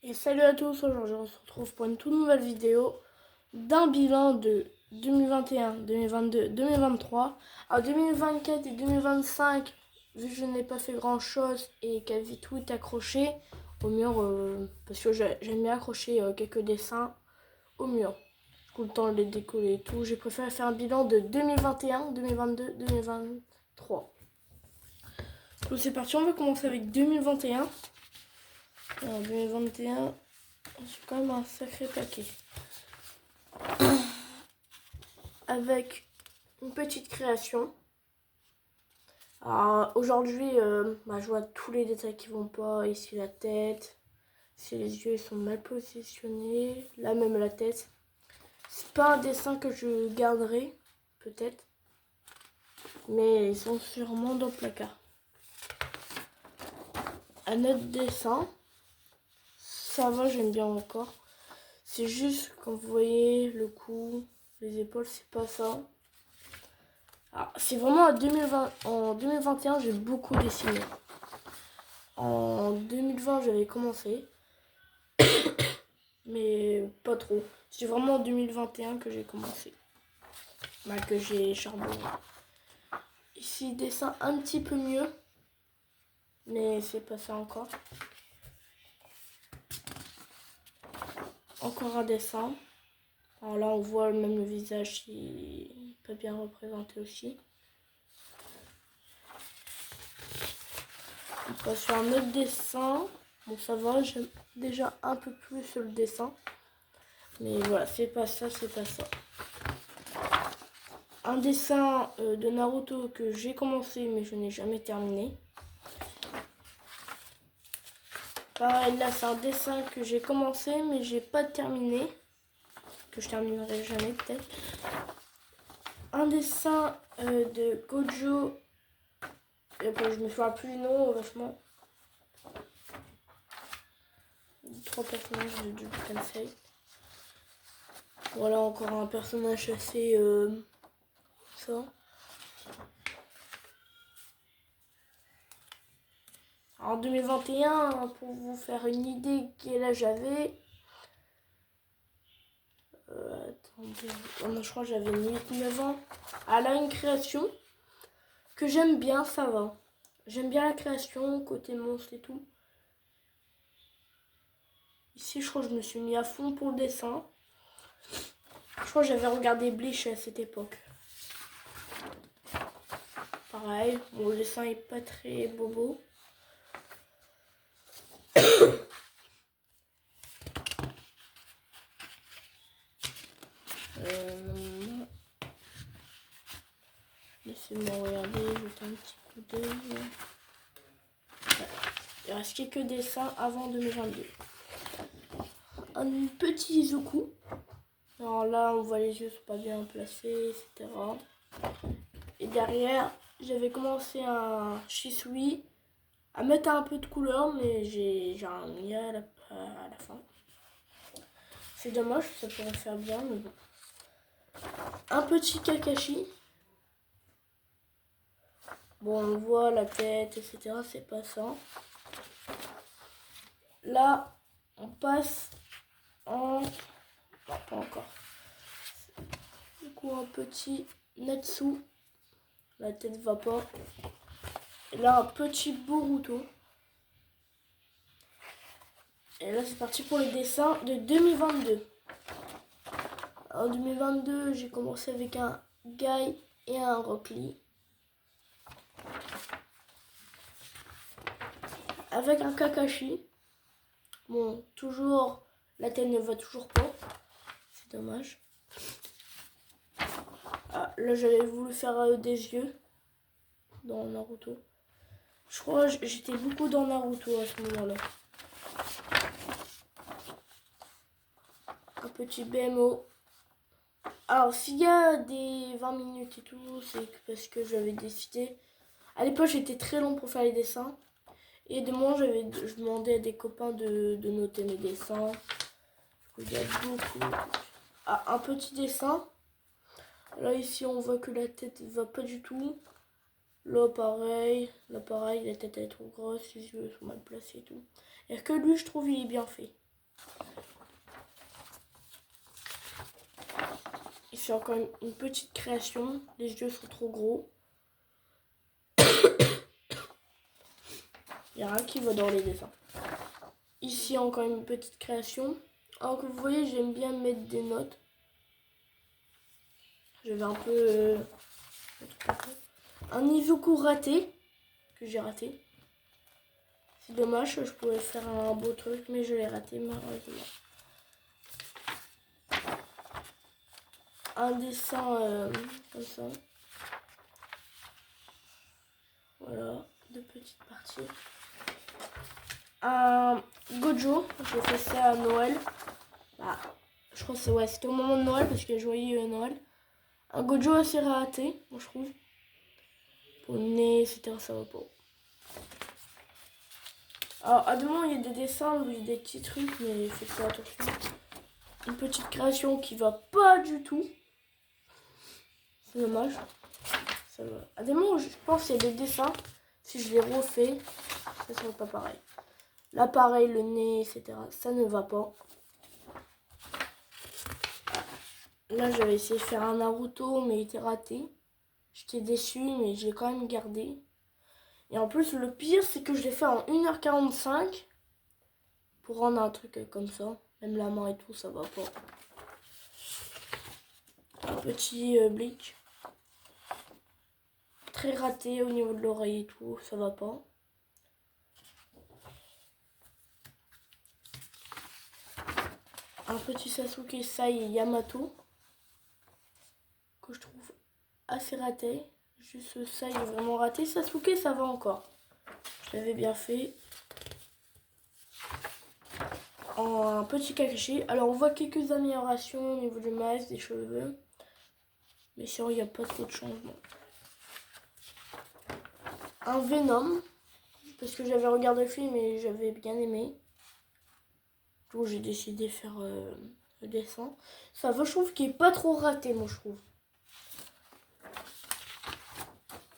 Et salut à tous, aujourd'hui on se retrouve pour une toute nouvelle vidéo d'un bilan de 2021, 2022, 2023. Alors 2024 et 2025, vu que je n'ai pas fait grand chose et quasi tout est accroché au mur, parce que j'aime bien accrocher quelques dessins au mur, tout le temps les décoller et tout, j'ai préféré faire un bilan de 2021, 2022, 2023. Donc c'est parti, on va commencer avec 2021. Alors 2021, j'ai quand même un sacré paquet. Avec une petite création. Alors aujourd'hui, je vois tous les détails qui vont pas. Ici la tête, ici les yeux ils sont mal positionnés. Là même la tête. C'est pas un dessin que je garderai, peut-être. Mais ils sont sûrement dans le placard. Un autre dessin. Ça va, j'aime bien encore. C'est juste, comme vous voyez, le cou, les épaules, c'est pas ça. C'est vraiment en 2020, en 2021, j'ai beaucoup dessiné. En 2020, j'avais commencé, mais pas trop. C'est vraiment en 2021 que j'ai commencé, que j'ai charbonné. Ici, dessin un petit peu mieux, mais c'est pas ça encore. Encore un dessin. Alors là, on voit même le visage, il peut bien représenter aussi. On passe sur un autre dessin. Bon, ça va, j'aime déjà un peu plus le dessin. Mais voilà, c'est pas ça, c'est pas ça. Un dessin de Naruto que j'ai commencé, mais je n'ai jamais terminé. Pareil, là, c'est un dessin que j'ai commencé, mais j'ai pas terminé. Que je terminerai jamais, peut-être. Un dessin de Gojo. Et après, je me souviens plus du nom, vachement. 3 personnages de Kansei. Voilà, encore un personnage assez ça. En 2021, pour vous faire une idée quel âge j'avais. Attendez, oh non, je crois que j'avais 8-9 ans. Là, une création que j'aime bien, ça va. J'aime bien la création, côté monstre et tout. Ici, je crois que je me suis mis à fond pour le dessin. Je crois que j'avais regardé Bleach à cette époque. Pareil, bon, le dessin est pas très bobo. Laissez-moi regarder, jeter un petit coup d'œil. Il reste quelques dessins avant 2022. Un petit Izuku. Alors là, on voit les yeux sont pas bien placés, etc. Et derrière, j'avais commencé un Shisui à mettre un peu de couleur, mais j'ai un Nia à la fin. C'est dommage, ça pourrait faire bien, mais bon. Un petit Kakashi. Bon, on voit la tête, etc. C'est pas ça. Là, on passe en... Non, pas encore. Du coup, un petit Natsu. La tête va pas. Et là, un petit Boruto. Et là, c'est parti pour les dessins de 2022. En 2022, j'ai commencé avec un Guy et un Rock Lee. Avec un Kakashi. Bon, toujours, la tête ne va toujours pas. C'est dommage. Là, j'avais voulu faire des yeux dans Naruto. Je crois que j'étais beaucoup dans Naruto à ce moment-là. Un petit BMO. Alors, s'il y a des 20 minutes et tout, c'est parce que j'avais décidé. À l'époque, j'étais très long pour faire les dessins. Et de moi, je demandais à des copains de noter mes dessins. Il y a beaucoup. Un petit dessin. Là, ici, on voit que la tête va pas du tout. Là, pareil, la tête elle est trop grosse, les yeux sont mal placés et tout. Et que lui, je trouve, il est bien fait. Ici encore une petite création. Les yeux sont trop gros. Il n'y a rien qui va dans les dessins. Ici encore une petite création. Alors que vous voyez, j'aime bien mettre des notes. J'avais un peu un Izuku raté. Que j'ai raté. C'est dommage, je pouvais faire un beau truc, mais je l'ai raté malheureusement. Un dessin comme ça. Voilà, deux petites parties. Un Gojo, j'ai fait ça à Noël. Bah, je crois que c'était au moment de Noël parce qu'il a joyeux Noël. Un Gojo assez raté, moi je trouve. Pour le nez, etc. ça va pas. Alors, à demain, il y a des dessins, il y a des petits trucs, mais il faut faire attention. Une petite création qui va pas du tout. C'est dommage. Ça va. À des moments, je pense qu'il y a des dessins. Si je les refais, ça sera pas pareil. Là, pareil, le nez, etc. Ça ne va pas. Là, j'avais essayé de faire un Naruto, mais il était raté. J'étais déçue, mais je l'ai quand même gardé. Et en plus, le pire, c'est que je l'ai fait en 1h45. Pour rendre un truc comme ça. Même la main et tout, ça va pas. Un petit blick. Très raté au niveau de l'oreille et tout, ça va pas. Un petit Sasuke Sai Yamato. Que je trouve assez raté. Juste ça, il est vraiment raté. Sasuke, ça va encore. Je l'avais bien fait. En un petit Kakashi. Alors, on voit quelques améliorations au niveau du masque, des cheveux. Mais sinon, il n'y a pas trop de changements. Un Venom. Parce que j'avais regardé le film et j'avais bien aimé. Du coup, j'ai décidé de faire le dessin. Ça va, je trouve qu'il n'est pas trop raté, moi, je trouve.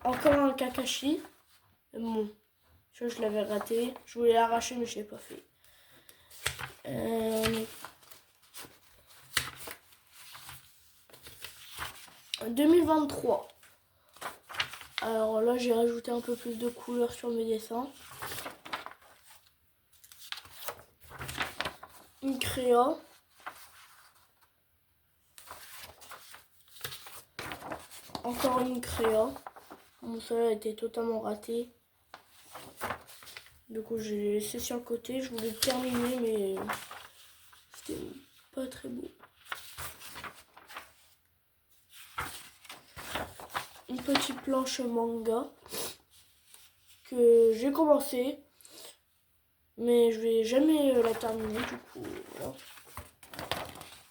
Encore un Kakashi. Bon, je l'avais raté. Je voulais l'arracher, mais je ne l'ai pas fait. 2023. Alors là, j'ai rajouté un peu plus de couleurs sur mes dessins. Une créa. Encore une créa. Bon, ça a été totalement raté. Du coup, j'ai laissé sur le côté. Je voulais terminer, mais c'était pas très beau. Une petite planche manga que j'ai commencé, mais je vais jamais la terminer. Du coup, voilà.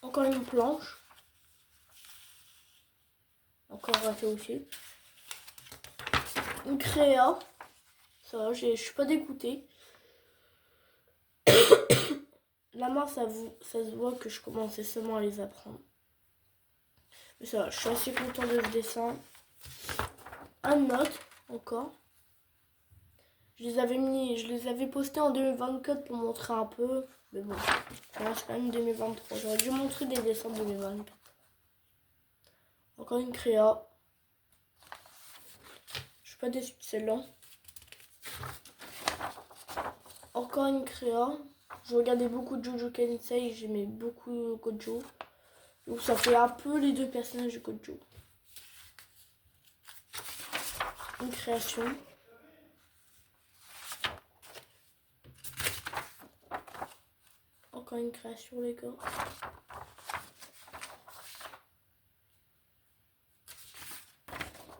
Encore une planche. Encore raté aussi. Une créa. Ça va, je suis pas dégoûtée. La main, ça se voit que je commençais seulement à les apprendre. Mais ça va, je suis assez content de ce dessin. Un note, encore. Je les avais postés en 2024 pour montrer un peu. Mais bon, ça reste quand même 2023. J'aurais dû montrer des dessins de 2024. Encore une créa. Je suis pas déçue de celle-là. Encore une créa. Je regardais beaucoup de Jojo Kensei, j'aimais beaucoup Gojo. Donc ça fait un peu les deux personnages de Gojo. Une création. Encore une création, les gars.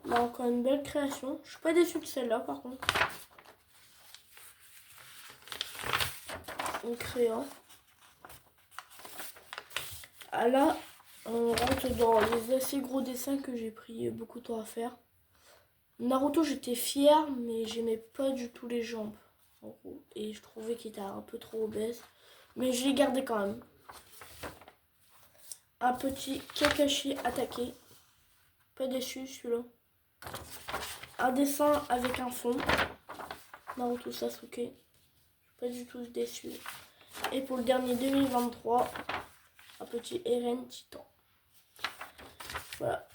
Là encore une belle création. Je suis pas déçue de celle-là par contre. Une créa. Ah là, on rentre dans les assez gros dessins que j'ai pris beaucoup de temps à faire. Naruto, j'étais fière, mais j'aimais pas du tout les jambes. En gros. Et je trouvais qu'il était un peu trop obèse. Mais je l'ai gardé quand même. Un petit Kakashi attaqué. Pas déçu celui-là. Un dessin avec un fond. Naruto Sasuke. Je suis pas du tout déçu. Et pour le dernier 2023, un petit Eren Titan. Voilà.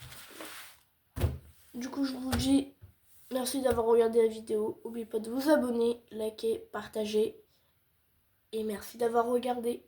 Du coup, je vous dis merci d'avoir regardé la vidéo. N'oubliez pas de vous abonner, liker, partager. Et merci d'avoir regardé.